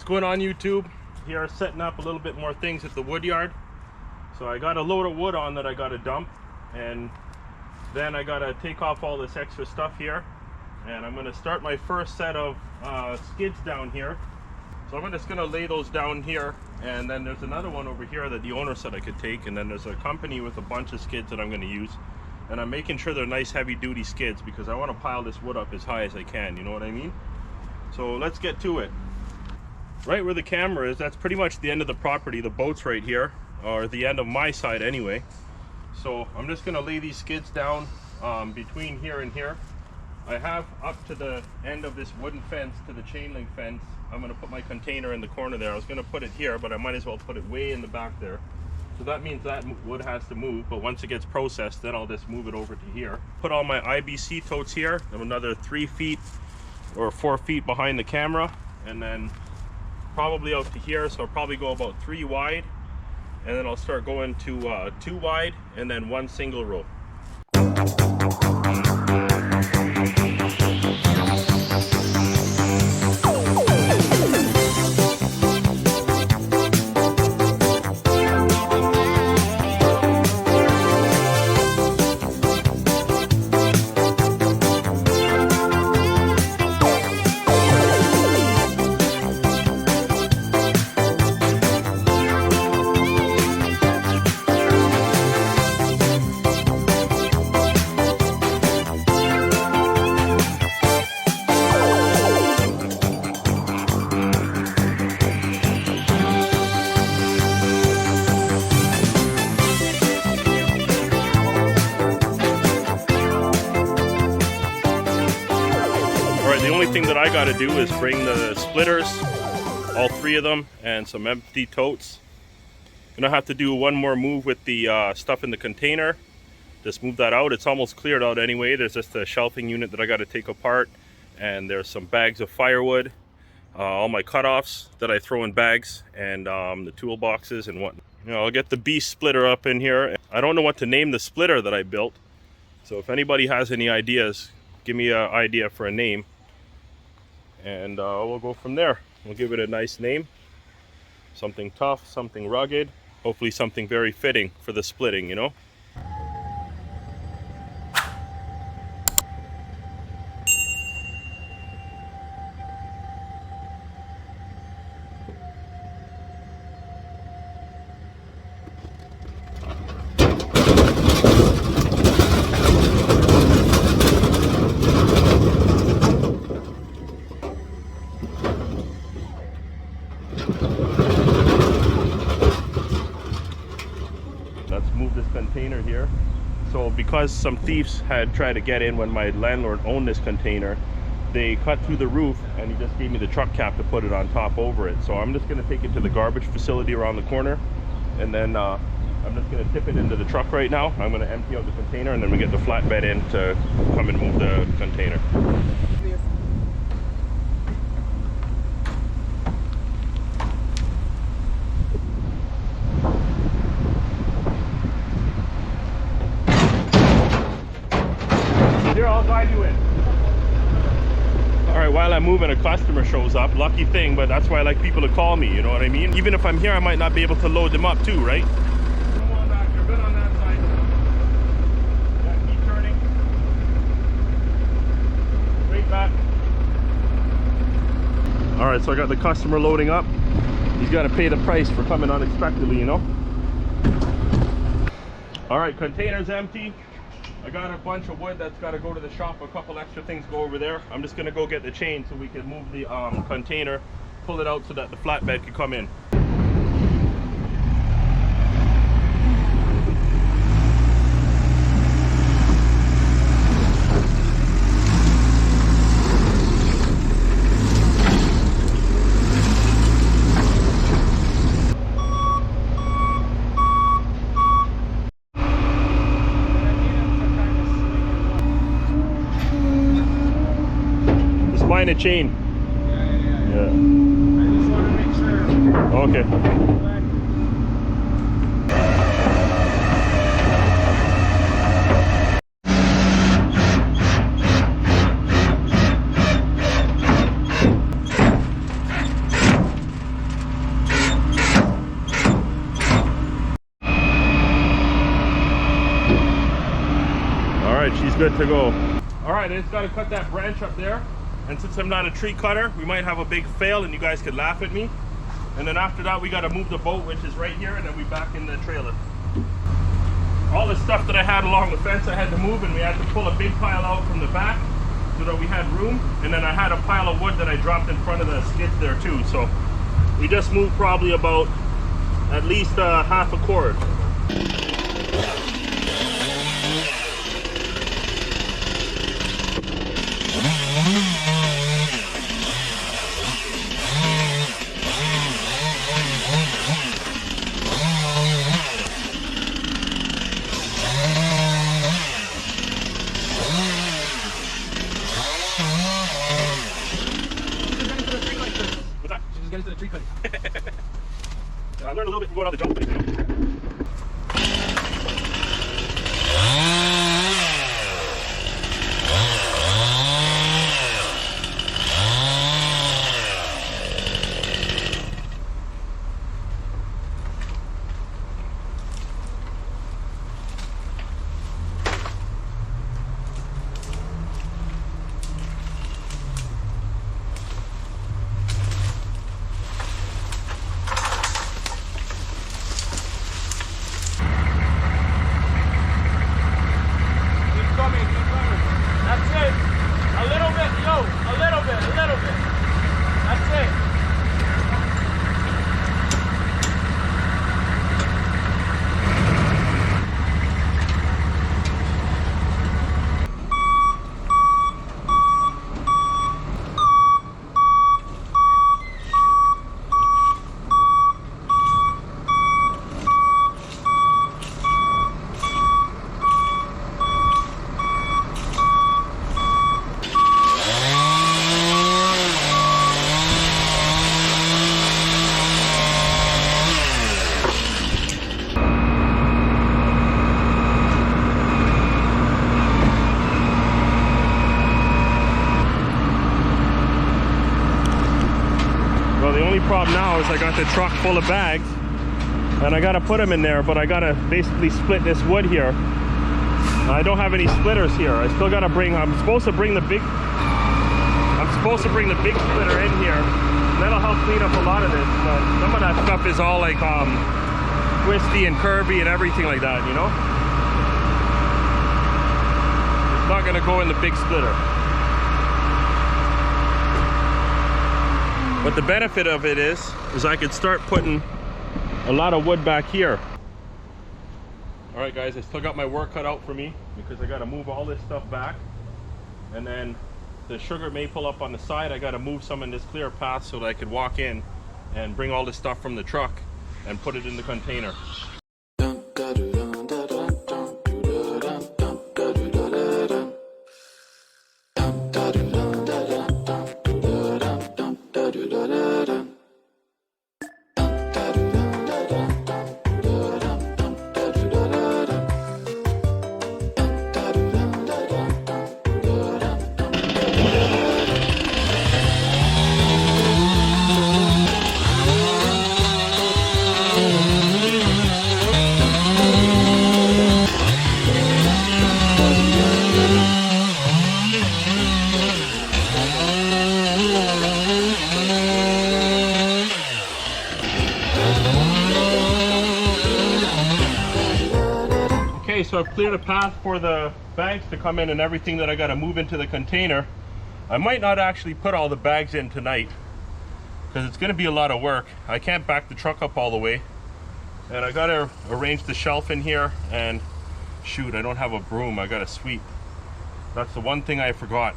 What's going on, YouTube? Here setting up a little bit more things at the woodyard. So I got a load of wood on that I got to dump, and then I got to take off all this extra stuff here, and I'm going to start my first set of skids down here. So I'm just going to lay those down here, and then there's another one over here that the owner said I could take, and then there's a company with a bunch of skids that I'm going to use, and I'm making sure they're nice heavy duty skids because I want to pile this wood up as high as I can, you know what I mean? So let's get to it. Right where the camera is, that's pretty much the end of the property. The boat's right here, or the end of my side anyway. So I'm just going to lay these skids down between here and here. I have up to the end of this wooden fence, to the chain link fence. I'm going to put my container in the corner there. I was going to put it here, but I might as well put it way in the back there. So that means that wood has to move, but once it gets processed, then I'll just move it over to here. Put all my IBC totes here. I'm another 3 feet or 4 feet behind the camera, and then probably out to here, so I'll probably go about 3 wide, and then I'll start going to 2 wide and then 1 single row. The only thing that I got to do is bring the splitters, all 3 of them, and some empty totes. Gonna have to do one more move with the stuff in the container. Just move that out. It's almost cleared out anyway. There's just a shelving unit that I got to take apart, and there's some bags of firewood, all my cutoffs that I throw in bags, and the toolboxes and whatnot. You know, I'll get the beast splitter up in here. I don't know what to name the splitter that I built, so if anybody has any ideas, give me an idea for a name. And we'll go from there. We'll give it a nice name, something tough, something rugged, hopefully something very fitting for the splitting, you know. Let's move this container here. So because some thieves had tried to get in when my landlord owned this container, they cut through the roof, and he just gave me the truck cap to put it on top over it. So I'm just going to take it to the garbage facility around the corner, and then I'm just going to tip it into the truck right now. I'm going to empty out the container, and then we get the flatbed in to come and move the container. Here, I'll guide you in. All right, while I'm moving, a customer shows up. Lucky thing, but that's why I like people to call me, you know what I mean? Even if I'm here, I might not be able to load them up too, right? Come on back, you're good on that side. Yeah, keep turning. Straight back. All right, so I got the customer loading up. He's got to pay the price for coming unexpectedly, you know? All right, container's empty. I got a bunch of wood that's got to go to the shop. A couple extra things go over there. I'm just going to go get the chain so we can move the container, pull it out so that the flatbed can come in. Buying a chain. Yeah. I just want to make sure. Okay. she's good to go. All right, I just got to cut that branch up there. And since I'm not a tree cutter, we might have a big fail and you guys could laugh at me. And then after that, we got to move the boat, which is right here, and then we back in the trailer. All the stuff that I had along the fence, I had to move, and we had to pull a big pile out from the back so that we had room. And then I had a pile of wood that I dropped in front of the skids there too. So we just moved probably about at least half a cord. I learned a little bit from going on the jump place, you know? Problem now is I got the truck full of bags and I gotta put them in there, but I gotta basically split this wood here. I don't have any splitters here. I still gotta bring, I'm supposed to bring the big splitter in here. That'll help clean up a lot of this, but some of that stuff is all like twisty and curvy and everything like that, you know? It's not gonna go in the big splitter. But the benefit of it is I could start putting a lot of wood back here. All right, guys, I still got my work cut out for me because I got to move all this stuff back. And then the sugar maple up on the side, I got to move some in this clear path so that I could walk in and bring all this stuff from the truck and put it in the container. So I've cleared a path for the bags to come in and everything that I got to move into the container. I might not actually put all the bags in tonight because it's going to be a lot of work. I can't back the truck up all the way, and I got to arrange the shelf in here, and shoot, I don't have a broom. I got to sweep. That's the one thing I forgot,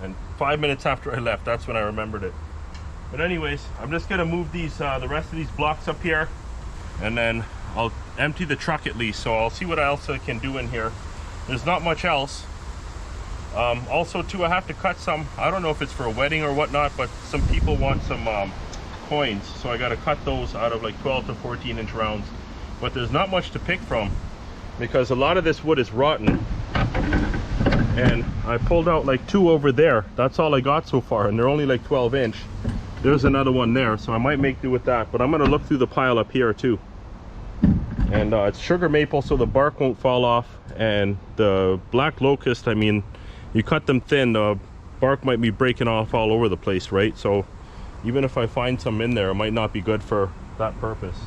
and 5 minutes after I left, that's when I remembered it. But anyways, I'm just going to move these the rest of these blocks up here, and then I'll empty the truck at least, so I'll see what else I can do in here. There's not much else. Also too, I have to cut some, I don't know if it's for a wedding or whatnot, but some people want some coins, so I got to cut those out of like 12 to 14 inch rounds. But there's not much to pick from because a lot of this wood is rotten, and I pulled out like 2 over there. That's all I got so far, and they're only like 12 inch. There's another one there, so I might make do with that, but I'm going to look through the pile up here too. And it's sugar maple, so the bark won't fall off. And the black locust, I mean, you cut them thin, the bark might be breaking off all over the place, right? So even if I find some in there, it might not be good for that purpose.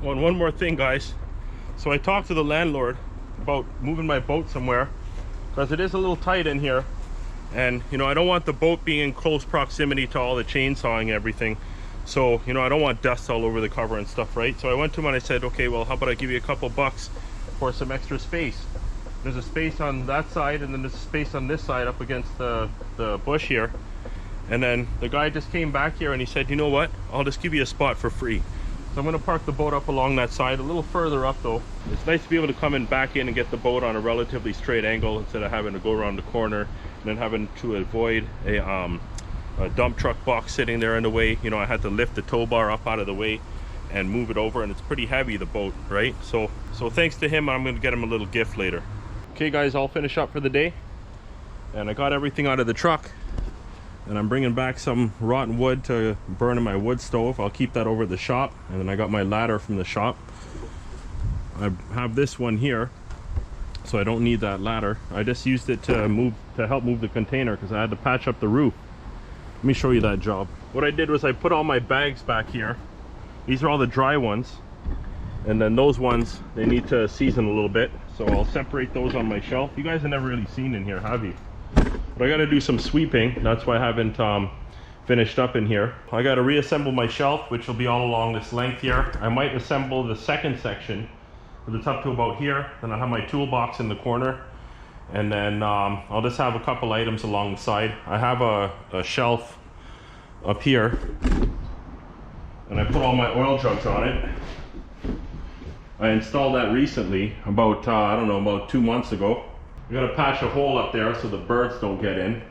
Oh, and one more thing, guys. So I talked to the landlord about moving my boat somewhere, because it is a little tight in here. And, you know, I don't want the boat being in close proximity to all the chainsawing and everything. So, you know, I don't want dust all over the cover and stuff, right? So I went to him and I said, okay, well, how about I give you a couple bucks for some extra space? There's a space on that side, and then there's a space on this side up against the bush here. And then the guy just came back here and he said, you know what? I'll just give you a spot for free. So I'm gonna park the boat up along that side, a little further up though. It's nice to be able to come in back in and get the boat on a relatively straight angle instead of having to go around the corner and then having to avoid a dump truck box sitting there in the way. You know, I had to lift the tow bar up out of the way and move it over, and it's pretty heavy, the boat, right? So thanks to him, I'm gonna get him a little gift later. Okay guys, I'll finish up for the day. And I got everything out of the truck. And I'm bringing back some rotten wood to burn in my wood stove. I'll keep that over at the shop. And then I got my ladder from the shop. I have this one here, so I don't need that ladder. I just used it to help move the container because I had to patch up the roof. Let me show you that job. What I did was I put all my bags back here. These are all the dry ones. And then those ones, they need to season a little bit. So I'll separate those on my shelf. You guys have never really seen in here, have you? But I got to do some sweeping. That's why I haven't finished up in here. I got to reassemble my shelf, which will be all along this length here. I might assemble the second section, but it's up to about here. Then I have my toolbox in the corner, and then I'll just have a couple items along the side. I have a shelf up here, and I put all my oil jugs on it. I installed that recently, about I don't know, about 2 months ago. I got to patch a hole up there so the birds don't get in.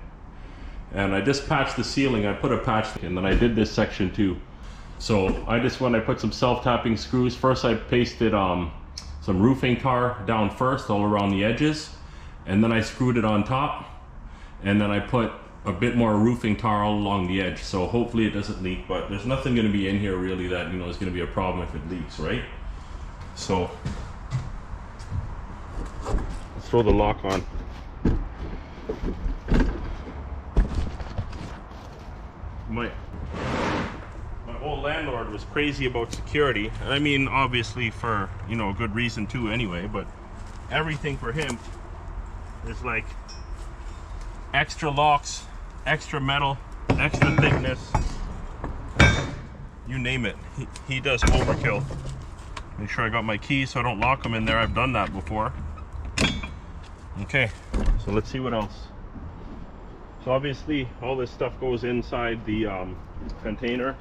And I just patched the ceiling. I put a patch, and then I did this section too. So when I put some self-tapping screws, first I pasted some roofing tar down first all around the edges, and then I screwed it on top, and then I put a bit more roofing tar all along the edge. So hopefully it doesn't leak, but there's nothing going to be in here really that, you know, is going to be a problem if it leaks, right? So let's throw the lock on. My old landlord was crazy about security, and I mean obviously for, you know, a good reason too anyway, but everything for him is like extra locks, extra metal, extra thickness, you name it. He does overkill. Make sure I got my keys so I don't lock them in there. I've done that before. Okay, so let's see what else. So obviously all this stuff goes inside the container,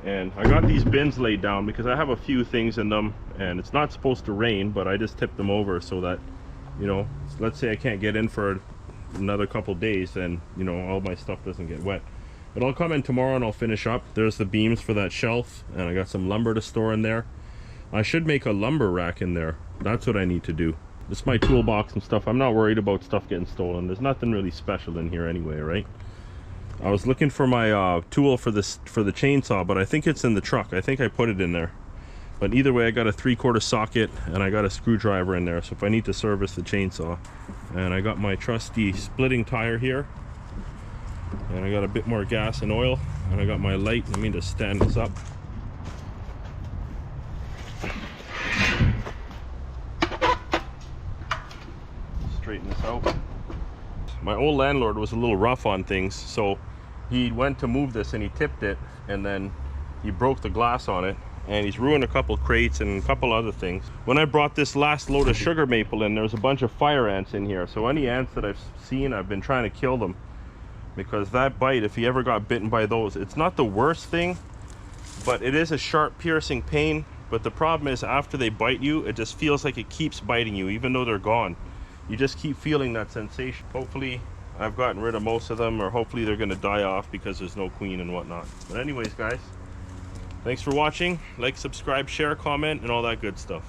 and I got these bins laid down because I have a few things in them, and it's not supposed to rain, but I just tipped them over so that, you know, let's say I can't get in for another couple days, and, you know, all my stuff doesn't get wet. But I'll come in tomorrow and I'll finish up. There's the beams for that shelf, and I got some lumber to store in there. I should make a lumber rack in there. That's what I need to do. This is my toolbox and stuff. I'm not worried about stuff getting stolen. There's nothing really special in here anyway, right? I was looking for my tool for the chainsaw, but I think it's in the truck. I think I put it in there. But either way, I got a 3/4 socket and I got a screwdriver in there, so if I need to service the chainsaw. And I got my trusty splitting tire here. And I got a bit more gas and oil. And I got my light. Let me just stand this up. Straighten this out. My old landlord was a little rough on things, so he went to move this and he tipped it, and then he broke the glass on it, and he's ruined a couple crates and a couple other things. When I brought this last load of sugar maple in, there was a bunch of fire ants in here, so any ants that I've seen, I've been trying to kill them, because that bite, if you ever got bitten by those, it's not the worst thing, but it is a sharp piercing pain. But the problem is, after they bite you, it just feels like it keeps biting you even though they're gone. You just keep feeling that sensation. Hopefully I've gotten rid of most of them, or hopefully they're gonna die off because there's no queen and whatnot. But anyways, guys, thanks for watching. Like, subscribe, share, comment, and all that good stuff.